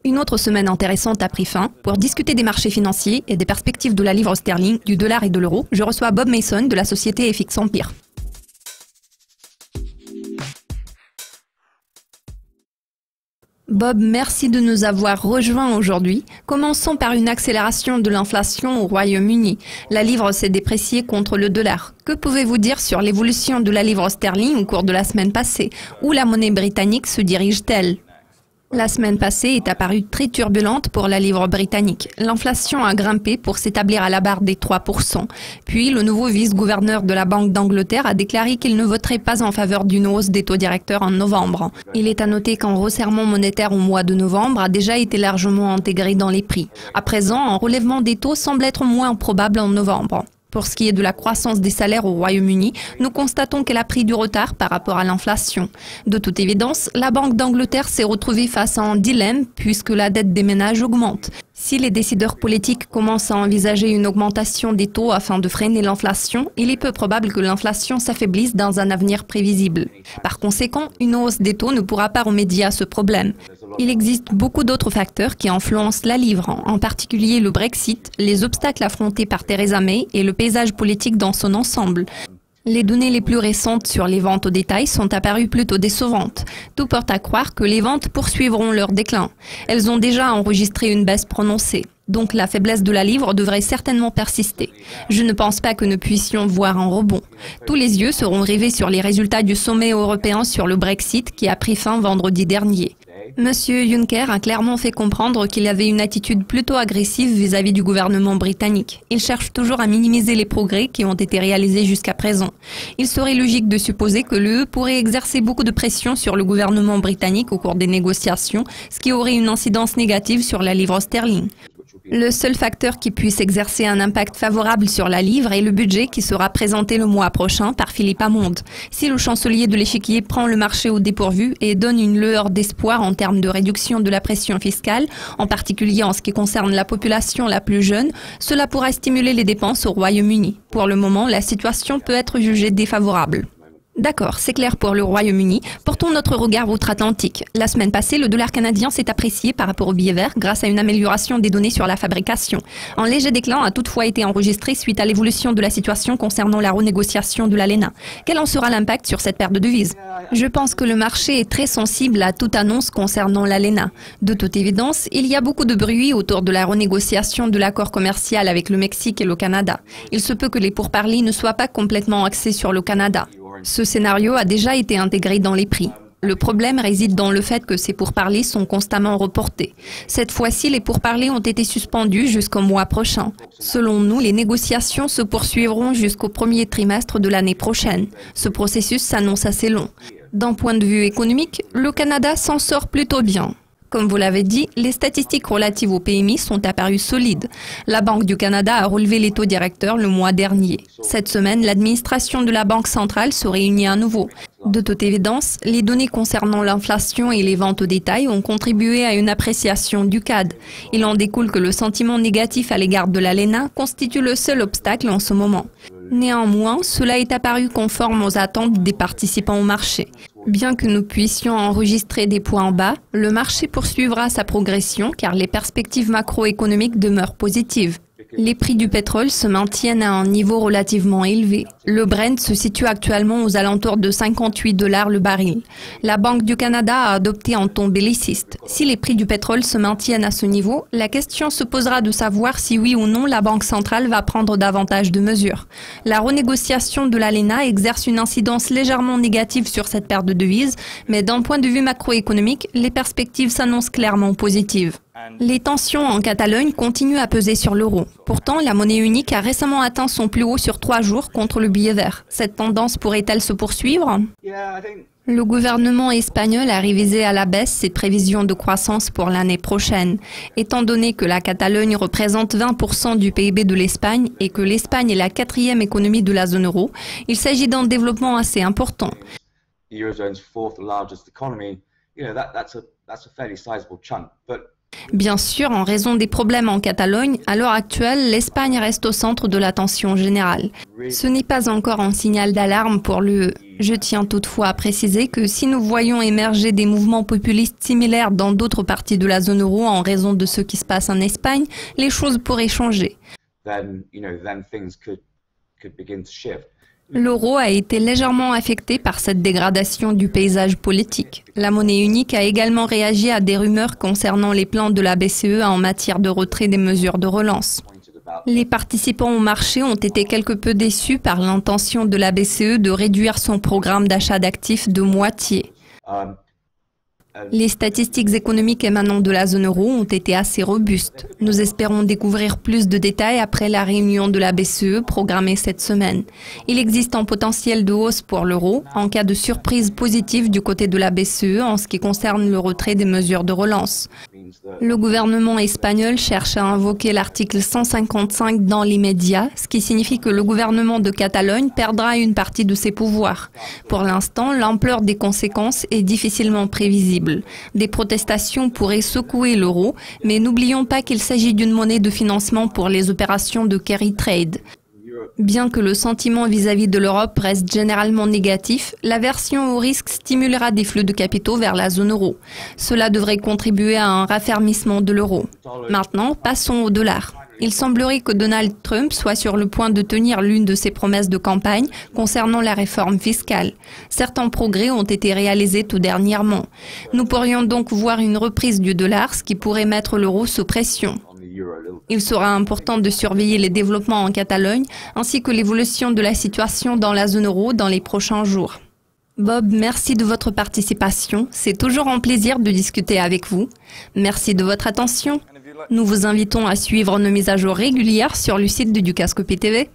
Une autre semaine intéressante a pris fin. Pour discuter des marchés financiers et des perspectives de la livre sterling, du dollar et de l'euro, je reçois Bob Mason de la société FX Empire. Bob, merci de nous avoir rejoints aujourd'hui. Commençons par une accélération de l'inflation au Royaume-Uni. La livre s'est dépréciée contre le dollar. Que pouvez-vous dire sur l'évolution de la livre sterling au cours de la semaine passée? Où la monnaie britannique se dirige-t-elle? La semaine passée est apparue très turbulente pour la livre britannique. L'inflation a grimpé pour s'établir à la barre des 3%. Puis, le nouveau vice-gouverneur de la Banque d'Angleterre a déclaré qu'il ne voterait pas en faveur d'une hausse des taux directeurs en novembre. Il est à noter qu'un resserrement monétaire au mois de novembre a déjà été largement intégré dans les prix. À présent, un relèvement des taux semble être moins probable en novembre. Pour ce qui est de la croissance des salaires au Royaume-Uni, nous constatons qu'elle a pris du retard par rapport à l'inflation. De toute évidence, la Banque d'Angleterre s'est retrouvée face à un dilemme puisque la dette des ménages augmente. Si les décideurs politiques commencent à envisager une augmentation des taux afin de freiner l'inflation, il est peu probable que l'inflation s'affaiblisse dans un avenir prévisible. Par conséquent, une hausse des taux ne pourra pas remédier à ce problème. Il existe beaucoup d'autres facteurs qui influencent la livre, en particulier le Brexit, les obstacles affrontés par Theresa May et le paysage politique dans son ensemble. Les données les plus récentes sur les ventes au détail sont apparues plutôt décevantes. Tout porte à croire que les ventes poursuivront leur déclin. Elles ont déjà enregistré une baisse prononcée. Donc la faiblesse de la livre devrait certainement persister. Je ne pense pas que nous puissions voir un rebond. Tous les yeux seront rivés sur les résultats du sommet européen sur le Brexit qui a pris fin vendredi dernier. Monsieur Juncker a clairement fait comprendre qu'il avait une attitude plutôt agressive vis-à-vis du gouvernement britannique. Il cherche toujours à minimiser les progrès qui ont été réalisés jusqu'à présent. Il serait logique de supposer que l'UE pourrait exercer beaucoup de pression sur le gouvernement britannique au cours des négociations, ce qui aurait une incidence négative sur la livre sterling. Le seul facteur qui puisse exercer un impact favorable sur la livre est le budget qui sera présenté le mois prochain par Philippe Hammond. Si le chancelier de l'échiquier prend le marché au dépourvu et donne une lueur d'espoir en termes de réduction de la pression fiscale, en particulier en ce qui concerne la population la plus jeune, cela pourra stimuler les dépenses au Royaume-Uni. Pour le moment, la situation peut être jugée défavorable. D'accord, c'est clair pour le Royaume-Uni. Portons notre regard outre-Atlantique. La semaine passée, le dollar canadien s'est apprécié par rapport au billet vert grâce à une amélioration des données sur la fabrication. Un léger déclin a toutefois été enregistré suite à l'évolution de la situation concernant la renégociation de l'ALENA. Quel en sera l'impact sur cette paire de devises? Je pense que le marché est très sensible à toute annonce concernant l'ALENA. De toute évidence, il y a beaucoup de bruit autour de la renégociation de l'accord commercial avec le Mexique et le Canada. Il se peut que les pourparlers ne soient pas complètement axés sur le Canada. Ce scénario a déjà été intégré dans les prix. Le problème réside dans le fait que ces pourparlers sont constamment reportés. Cette fois-ci, les pourparlers ont été suspendus jusqu'au mois prochain. Selon nous, les négociations se poursuivront jusqu'au premier trimestre de l'année prochaine. Ce processus s'annonce assez long. D'un point de vue économique, le Canada s'en sort plutôt bien. Comme vous l'avez dit, les statistiques relatives au PMI sont apparues solides. La Banque du Canada a relevé les taux directeurs le mois dernier. Cette semaine, l'administration de la Banque centrale se réunit à nouveau. De toute évidence, les données concernant l'inflation et les ventes au détail ont contribué à une appréciation du CAD. Il en découle que le sentiment négatif à l'égard de l'ALENA constitue le seul obstacle en ce moment. Néanmoins, cela est apparu conforme aux attentes des participants au marché. Bien que nous puissions enregistrer des points bas, le marché poursuivra sa progression car les perspectives macroéconomiques demeurent positives. Les prix du pétrole se maintiennent à un niveau relativement élevé. Le Brent se situe actuellement aux alentours de 58 $ le baril. La Banque du Canada a adopté un ton belliciste. Si les prix du pétrole se maintiennent à ce niveau, la question se posera de savoir si oui ou non la Banque centrale va prendre davantage de mesures. La renégociation de l'ALENA exerce une incidence légèrement négative sur cette paire de devises, mais d'un point de vue macroéconomique, les perspectives s'annoncent clairement positives. Les tensions en Catalogne continuent à peser sur l'euro. Pourtant, la monnaie unique a récemment atteint son plus haut sur 3 jours contre le billet vert. Cette tendance pourrait-elle se poursuivre? Le gouvernement espagnol a révisé à la baisse ses prévisions de croissance pour l'année prochaine. Étant donné que la Catalogne représente 20% du PIB de l'Espagne et que l'Espagne est la 4e économie de la zone euro, il s'agit d'un développement assez important. Bien sûr, en raison des problèmes en Catalogne, à l'heure actuelle, l'Espagne reste au centre de l'attention générale. Ce n'est pas encore un signal d'alarme pour l'UE. Je tiens toutefois à préciser que si nous voyons émerger des mouvements populistes similaires dans d'autres parties de la zone euro en raison de ce qui se passe en Espagne, les choses pourraient changer. L'euro a été légèrement affecté par cette dégradation du paysage politique. La monnaie unique a également réagi à des rumeurs concernant les plans de la BCE en matière de retrait des mesures de relance. Les participants au marché ont été quelque peu déçus par l'intention de la BCE de réduire son programme d'achat d'actifs de moitié. Les statistiques économiques émanant de la zone euro ont été assez robustes. Nous espérons découvrir plus de détails après la réunion de la BCE programmée cette semaine. Il existe un potentiel de hausse pour l'euro en cas de surprise positive du côté de la BCE en ce qui concerne le retrait des mesures de relance. Le gouvernement espagnol cherche à invoquer l'article 155 dans l'immédiat, ce qui signifie que le gouvernement de Catalogne perdra une partie de ses pouvoirs. Pour l'instant, l'ampleur des conséquences est difficilement prévisible. Des protestations pourraient secouer l'euro, mais n'oublions pas qu'il s'agit d'une monnaie de financement pour les opérations de carry trade. Bien que le sentiment vis-à-vis de l'Europe reste généralement négatif, l'aversion au risque stimulera des flux de capitaux vers la zone euro. Cela devrait contribuer à un raffermissement de l'euro. Maintenant, passons au dollar. Il semblerait que Donald Trump soit sur le point de tenir l'une de ses promesses de campagne concernant la réforme fiscale. Certains progrès ont été réalisés tout dernièrement. Nous pourrions donc voir une reprise du dollar, ce qui pourrait mettre l'euro sous pression. Il sera important de surveiller les développements en Catalogne ainsi que l'évolution de la situation dans la zone euro dans les prochains jours. Bob, merci de votre participation. C'est toujours un plaisir de discuter avec vous. Merci de votre attention. Nous vous invitons à suivre nos mises à jour régulières sur le site de Dukascopy TV.